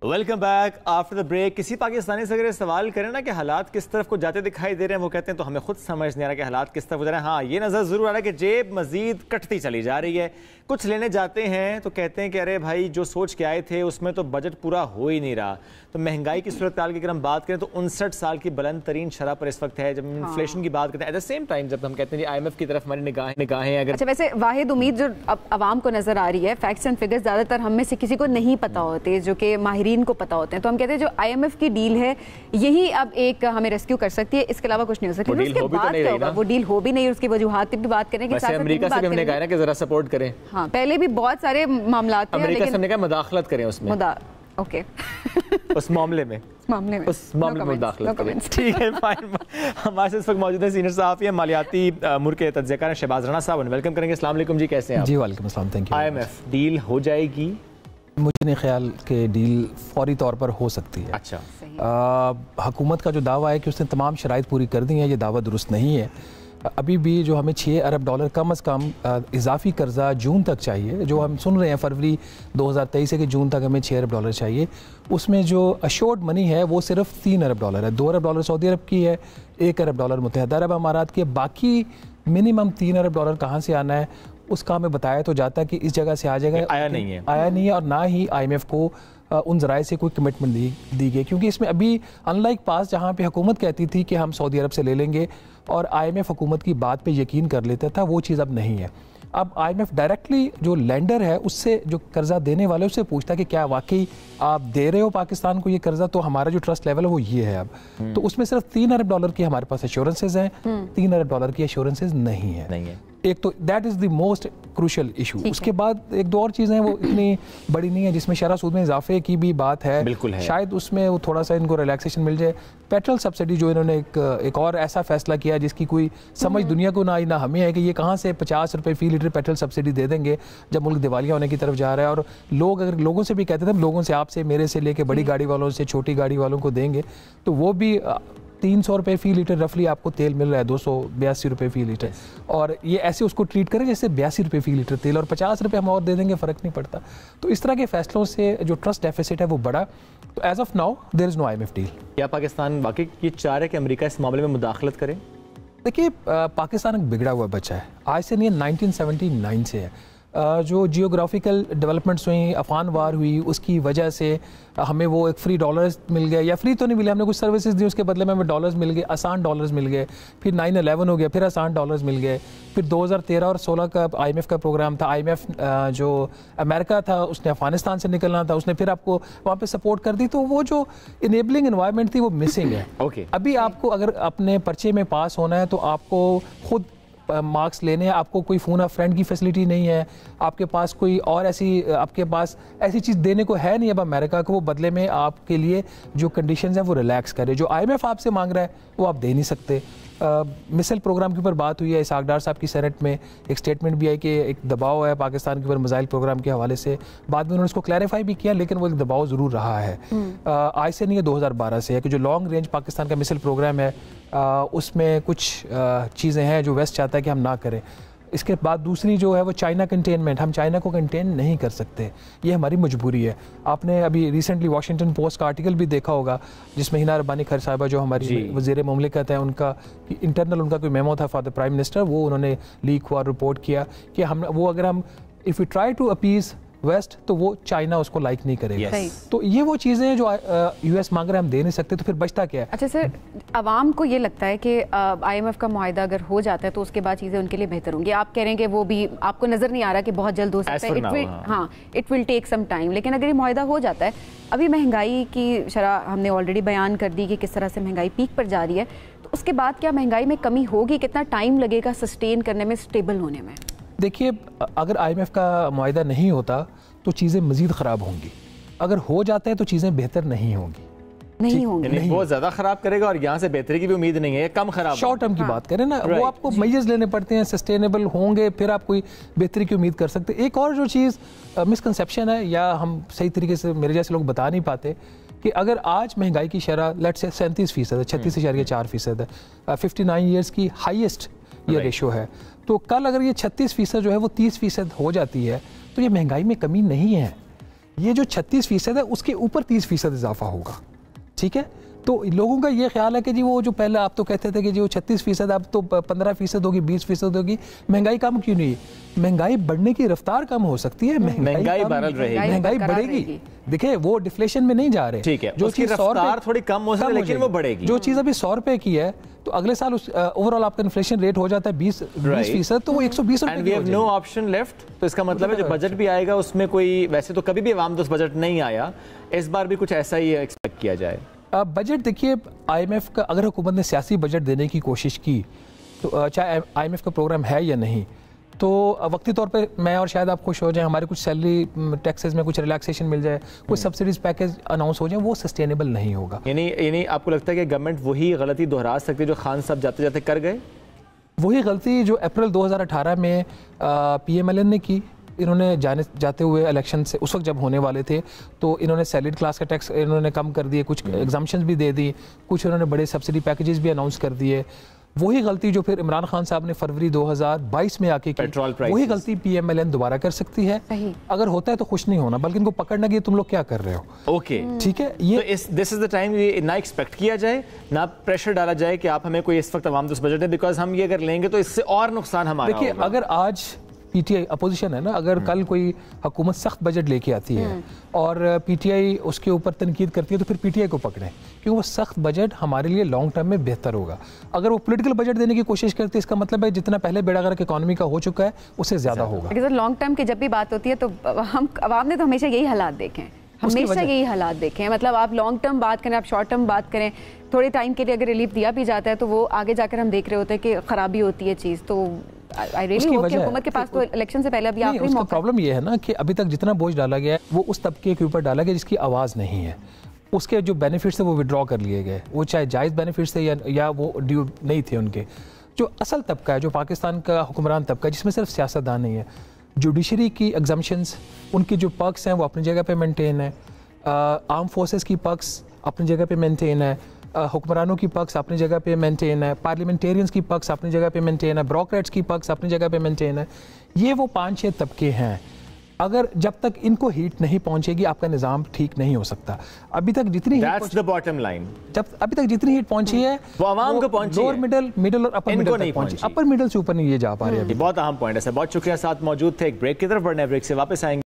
Welcome back after the break. किसी पाकिस्तानी से अगर सवाल करें ना कि हालात किस तरफ को जाते दिखाई दे रहे हैं, वो कहते हैं तो हमें खुद समझ नहीं आ रहा कि हालात किस तरफ जा रहे हैं। हाँ, ये नज़र ज़रूर आ रहा है कि जेब मजीद कटती चली जा रही है। कुछ लेने जाते हैं तो कहते हैं कि अरे भाई जो सोच के आए थे उसमें तो बजट पूरा हो ही नहीं रहा। तो महंगाई की सूरत हाल की अगर हम बात करें तो 59 साल की बुलंद तरीन शरह पर इस वक्त है। जब इन्फ्लेशन की बात करते हैं, एट द सेम टाइम जब हम कहते हैं IMF की तरफ हमारी निगाहें अगर अच्छा, वैसे वाहिद उम्मीद जो आवाम को नजर आ रही है, फैक्ट्स एंड फिगर्स ज़्यादातर हम में से किसी को नहीं पता होते, जो कि माहिरीन को पता होते हैं। तो हम कहते हैं जो IMF की डील है यही अब एक हमें रेस्क्यू कर सकती है, इसके अलावा कुछ नहीं हो सकता। उसके बाद क्या होगा, वो डील हो भी नहीं, उसकी वजूहात भी बात करें कि अमेरिका से भी हमने कहा ना कि जरा सपोर्ट करें। हाँ, पहले भी बहुत सारे मामला थे, अमेरिका से हमने कहा मुदाखलत करें उसमें, ओके उस मामले में मुदाखलत करें। ठीक है, फाइन। हमारे साथ इस वक्त मौजूद है सीनियर सहाफ़ी हैं, मालियाती अमूर के तज्ज़ियाकार शहबाज राणा साहब। वेलकम करेंगे। अस्सलाम वालेकुम जी, कैसे हैं आप? जी वालेकुम अस्सलाम, थैंक यू। IMF डील हो जाएगी? मुझे नहीं ख्याल कि डील फौरी तौर पर हो सकती है। अच्छा, हुकूमत का जो दावा है कि उसने तमाम शराइत पूरी कर दी हैं, ये दावा दुरुस्त नहीं है। अभी भी जो हमें $6 अरब कम अज़ कम इजाफी कर्जा जून तक चाहिए, जो हम सुन रहे हैं फरवरी 2023 से कि जून तक हमें $6 अरब चाहिए, उसमें जो अशोर्ड मनी है वो सिर्फ $3 अरब है। $2 अरब सऊदी अरब की है, $1 अरब मुत्तहिदा अरब अमारात की है। बाकी मिनिमम $3 अरब कहाँ से आना है उसका हमें बताया तो जाता है कि इस जगह से आ जाएगा, आया नहीं है। और ना ही IMF को उन ज़राए से कोई कमिटमेंट दी गई, क्योंकि इसमें अभी अनलाइक पास जहाँ पे हुकूमत कहती थी कि हम सऊदी अरब से ले लेंगे और IMF हुकूमत की बात पे यकीन कर लेता था, वो चीज़ अब नहीं है। अब IMF डायरेक्टली जो लेंडर है उससे, जो कर्जा देने वाले उससे पूछता है कि क्या वाकई आप दे रहे हो पाकिस्तान को ये कर्जा, तो हमारा जो ट्रस्ट लेवल है वो ये है। अब तो उसमें सिर्फ $3 अरब की हमारे पास एश्योरेंसेज हैं, $3 अरब की एश्योरेंसेज नहीं है। एक तो that is the most crucial issue. उसके बाद एक दो और चीज़ें हैं, वो इतनी बड़ी नहीं है, जिसमें शरह सूद में इजाफे की भी बात है, बिल्कुल है। शायद उसमें वो थोड़ा सा इनको रिलैक्सेशन मिल जाए। पेट्रोल सब्सिडी जो इन्होंने एक और ऐसा फैसला किया जिसकी कोई समझ दुनिया को ना आई ना हमें है, कि ये कहाँ से 50 रुपये फी लीटर पेट्रोल सब्सिडी दे देंगे जब मुल्क दिवालिया होने की तरफ जा रहा है। और लोग अगर लोगों से भी कहते थे, लोगों से, आपसे, मेरे से लेके बड़ी गाड़ी वालों से छोटी गाड़ी वालों को देंगे, तो वो भी 300 रुपये फी लीटर रफली आपको तेल मिल रहा है, 282 रुपये फी लीटर। और ये ऐसे उसको ट्रीट करें जैसे 82 रुपये फी लीटर तेल, और 50 रुपये हम और दे देंगे, फ़र्क नहीं पड़ता। तो इस तरह के फैसलों से जो ट्रस्ट डेफिसिट है वो बढ़ा। तो as of now there is no IMF deal. क्या पाकिस्तान वाकई ये चाह रहा है कि अमेरिका इस मामले में मुदाखलत करे? देखिए, पाकिस्तान एक बिगड़ा हुआ बच्चा है, आज से नहीं है, 1979 से है। जो जियोग्राफिकल डेवलपमेंट्स हुई, अफगान वार हुई, उसकी वजह से हमें वो एक फ्री डॉलर्स मिल गए, या फ्री तो नहीं मिले, हमने कुछ सर्विसेज दी, उसके बदले में हमें डॉलर्स मिल गए, आसान डॉलर्स मिल गए। फिर 9/11 हो गया, फिर आसान डॉलर्स मिल गए। फिर 2013 और 16 का IMF का प्रोग्राम था। IMF जो अमेरिका था उसने अफगानिस्तान से निकलना था, उसने फिर आपको वहाँ पे सपोर्ट कर दी। तो वो जो इनेबलिंग एनवायरनमेंट थी वो मिसिंग है। अभी आपको अगर अपने पर्चे में पास होना है तो आपको खुद मार्क्स लेने हैं, आपको कोई फ़ोन फ्रेंड की फैसिलिटी नहीं है, आपके पास कोई और आपके पास ऐसी चीज़ देने को है नहीं अब अमेरिका को, वो बदले में आपके लिए जो कंडीशंस हैं वो रिलैक्स करे। जो IMF आपसे मांग रहा है वो आप दे नहीं सकते। मिसाइल प्रोग्राम के ऊपर बात हुई है, इसहाक डार साहब की सेनेट में एक स्टेटमेंट भी आई कि एक दबाव है पाकिस्तान के ऊपर मिसाइल प्रोग्राम के हवाले से। बाद में उन्होंने उसको क्लैरिफाई भी किया, लेकिन वो एक दबाव ज़रूर रहा है। आज से नहीं है, 2012 से है कि जो लॉन्ग रेंज पाकिस्तान का मिसाइल प्रोग्राम है उसमें कुछ चीज़ें हैं जो वेस्ट चाहता है कि हम ना करें। इसके बाद दूसरी जो है वो चाइना कंटेनमेंट, हम चाइना को कंटेन नहीं कर सकते, ये हमारी मजबूरी है। आपने अभी रिसेंटली वॉशिंगटन पोस्ट का आर्टिकल भी देखा होगा जिसमें हिना रब्बानी खैर साहिबा जो हमारी वज़ीर मुमलिकत है, उनका इंटरनल उनका कोई मेमो था फॉर द प्राइम मिनिस्टर, वो उन्होंने लीक हुआ, रिपोर्ट किया कि हम वो अगर हम if you try to appease West तो वो चाइना उसको लाइक नहीं करेगा। तो ये वो चीज़ें हैं जो US मांग रहे हैं, हम दे नहीं सकते, तो फिर बचता क्या है? अच्छा सर, आवाम को ये लगता है कि IMF का मुआहदा अगर हो जाता है तो उसके बाद चीज़ें उनके लिए बेहतर होंगी। आप कह रहे हैं कि वो भी आपको नज़र नहीं आ रहा कि बहुत जल्द हो सकता है, it will take some time. लेकिन अगर ये मुआहदा हो जाता है, अभी महंगाई की शरह हमने ऑलरेडी बयान कर दी कि किस तरह से महंगाई पीक पर जा रही है, तो उसके बाद क्या महंगाई में कमी होगी? कितना टाइम लगेगा सस्टेन करने में, स्टेबल होने में? देखिए, अगर IMF का मुआहदा नहीं होता तो चीज़ें मज़ीद ख़राब होंगी, अगर हो जाता है तो चीज़ें बेहतर नहीं होंगी। वो ज़्यादा ख़राब करेगा और यहाँ से बेहतरी की भी उम्मीद नहीं है, कम ख़राब। शॉर्ट टर्म की बात करें ना, वो आपको मेजर्स लेने पड़ते हैं, सस्टेनेबल होंगे फिर आप कोई बेहतरी की उम्मीद कर सकते। एक और जो चीज़ मिसकंसेप्शन है या हम सही तरीके से मेरे जैसे लोग बता नहीं पाते कि अगर आज महंगाई की शरह लेट से 37% है, 36.4% है, 59 ईयर्स की हाईएस्ट ये रेशो है, तो कल अगर ये 36% जो है वो 30% हो जाती है तो ये महंगाई में कमी नहीं है। ये जो 36% है उसके ऊपर 30% इजाफा होगा, ठीक है। तो लोगों का ये ख्याल है कि जी वो जो पहले आप तो कहते थे कि जी वो 36% अब तो 15% होगी, 20% होगी, महंगाई कम क्यों नहीं? महंगाई बढ़ने की रफ्तार कम हो सकती है, महंगाई बरकरार रहेगी, महंगाई बढ़ेगी। देखिए वो डिफ्लेशन में नहीं जा रहे, ठीक है, जो चीज रफ्तार थोड़ी कम हो सकती है लेकिन वो बढ़ेगी। जो चीज अभी 100 रुपए की है तो अगले साल उस ओवरऑल आपका इन्फ्लेशन रेट हो जाता है 20% तो वो 120 रुपए की हो जाएगी। No option left. तो इसका मतलब है जो बजट भी आएगा उसमें कोई, वैसे तो कभी भी अवाम दोस्त बजट नहीं आया, इस बार भी कुछ ऐसा ही एक्सपेक्ट किया जाए। बजट देखिए IMF का अगर हुकूमत ने सियासी बजट देने की कोशिश की तो चाहे IMF का प्रोग्राम है या नहीं, तो वक्ती तौर पे मैं और शायद आप खुश हो जाएं, हमारे कुछ सैलरी टैक्सेस में कुछ रिलैक्सेशन मिल जाए, कुछ सब्सिडीज पैकेज अनाउंस हो जाए, वो सस्टेनेबल नहीं होगा। यानी आपको लगता है कि गवर्नमेंट वही गलती दोहरा सकती है जो खान साहब जाते जाते कर गए? वही गलती जो अप्रैल 2018 में PMLN ने की। इन्होंने जाते हुए इलेक्शन से उस वक्त जब होने वाले थे तो इन्होंने सैलरीड क्लास का टैक्स इन्होंने कम कर दिए, कुछ एग्जाम्पशंस भी दे दी, कुछ इन्होंने बड़े सब्सिडी पैकेजेस भी अनाउंस कर दिए। वही गलती जो फिर इमरान खान साहब ने फरवरी 2022 में आके की, वही गलती PMLN दोबारा कर सकती है। अगर होता है तो खुश नहीं होना, बल्कि इनको पकड़ना कि तुम लोग क्या कर रहे हो। ओके, ठीक है, ये दिस इज द टाइम ना एक्सपेक्ट किया जाए, ना प्रेशर डाला जाए कि आप हमें कोई इस वक्त अवाम दोस्त बजट है, बिकॉज हम ये अगर लेंगे तो इससे और नुकसान हमारा होगा। देखिए अगर आज PTI अपोजिशन है ना, अगर कल कोई हुकूमत सख्त बजट लेके आती है और PTI उसके ऊपर तनकीद करती है तो फिर PTI को पकड़ें, क्योंकि वो सख्त बजट हमारे लिए लॉन्ग टर्म में बेहतर होगा। अगर वो पॉलिटिकल बजट देने की कोशिश करती है, इसका मतलब है जितना पहले बेड़ा गर्क इकोनॉमी का हो चुका है उससे ज्यादा होगा। लॉन्ग टर्म की जब भी बात होती है तो हम अवाम ने तो हमेशा यही हालात देखे हैं, हमेशा यही हालात देखे हैं। मतलब आप लॉन्ग टर्म बात करें, आप शॉर्ट टर्म बात करें, थोड़े टाइम के लिए अगर रिलीफ दिया भी जाता है तो वो आगे जाकर हम देख रहे होते हैं कि खराबी होती है चीज़। तो आई रियली होप कि हुकूमत के पास तो इलेक्शन से पहले अभी आखिरी मौका। प्रॉब्लम ये है ना कि अभी तक जितना बोझ डाला गया है वो उस तबके के ऊपर डाला गया जिसकी आवाज़ नहीं है, उसके जो बेनिफिट्स है वो विड्रॉ कर लिए गए, वो चाहे जायज़ बेनिफिट्स थे या वो ड्यू नहीं थे उनके। जो असल तबका है, जो पाकिस्तान का हुक्मरान तबका है, जिसमें सिर्फ सियासतदान नहीं है, जुडिशरी की एग्जाम्पशंस, उनकी जो पर्क्स हैं वो अपनी जगह पे मेंटेन है, आर्म फोर्सेस की पर्क्स अपनी जगह पे मेंटेन है, हुक्मरानों की पर्क्स अपनी जगह पे मेंटेन है, पार्लियामेंटेरियंस की पर्क्स अपनी जगह पे मेंटेन है, ब्यूरोक्रेट्स की पर्क्स अपनी जगह पे मेंटेन है। ये वो 5-6 तबके हैं। अगर जब तक इनको हीट नहीं पहुंचेगी आपका निज़ाम ठीक नहीं हो सकता। अभी तक जितनी That's the bottom line. जब अभी तक जितनी हीट पहुंची है वो आवाम को पहुंची है, लोअर मिडल और अपर मिडल नहीं पहुंची, अपर मिडल से ऊपर नहीं ये जा पा रही है। बहुत अहम पॉइंट है सर, बहुत शुक्रिया। साथ मौजूद थे, एक ब्रेक की तरफ बढ़ने, ब्रेक से वापस आएंगे।